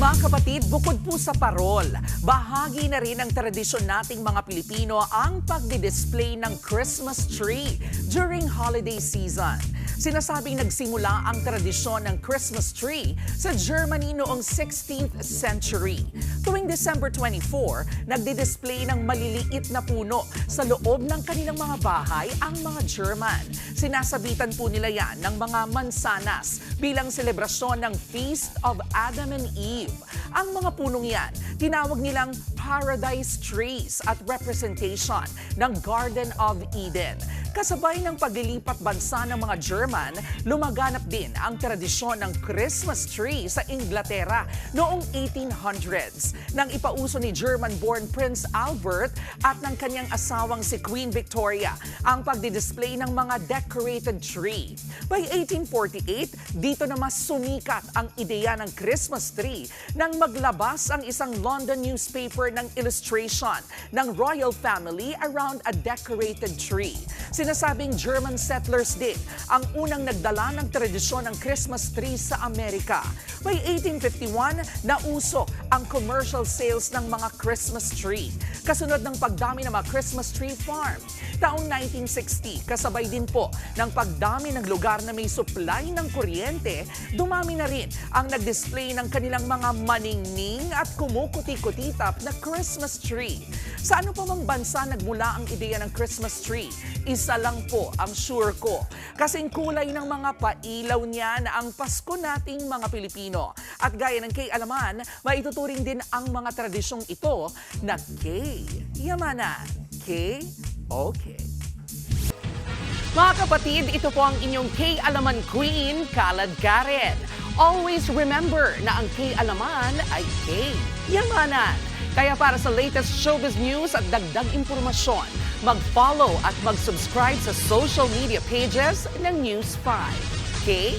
Mga kapatid, bukod po sa parol, bahagi na rin ng tradisyon nating mga Pilipino ang pagdi-display ng Christmas tree during holiday season. Sinasabing nagsimula ang tradisyon ng Christmas tree sa Germany noong 16th century. Tuwing December 24, nagdi-display ng maliliit na puno sa loob ng kanilang mga bahay ang mga German. Sinasabitan po nila yan ng mga mansanas bilang selebrasyon ng Feast of Adam and Eve. Ang mga punong yan, tinawag nilang paradise trees at representation ng Garden of Eden. Kasabay ng paglilipat bansa ng mga German, lumaganap din ang tradisyon ng Christmas tree sa Inglaterra noong 1800s nang ipauso ni German-born Prince Albert at ng kanyang asawang si Queen Victoria ang pagdidisplay ng mga decorated tree. By 1848, dito na mas sumikat ang ideya ng Christmas tree nang maglabas ang isang London newspaper ng illustration ng royal family around a decorated tree. Sinasabing German settlers din ang unang nagdala ng tradisyon ng Christmas tree sa Amerika. By 1851, nauso ang commercial sales ng mga Christmas tree. Kasunod ng pagdami ng mga Christmas tree farm. Taong 1960, kasabay din po ng pagdami ng lugar na may supply ng kuryente, dumami na rin ang nag-display ng kanilang mga maningning at kumukuti-kutitap na Christmas tree. Sa ano pa mang bansa nagmula ang ideya ng Christmas tree? Isa lang po ang sure ko. Kasing kulay ng mga pailaw niya na ang Pasko nating mga Pilipino. At gaya ng K-Alaman, maituturing din ang mga tradisyong ito na K-Yamanan. K-Okay. Mga kapatid, ito po ang inyong K-Alaman Queen, Kalad Karen. Always remember na ang K-Alaman ay K-Yamanan. Kaya para sa latest showbiz news at dagdag impormasyon, mag-follow at mag-subscribe sa social media pages ng News 5. Okay?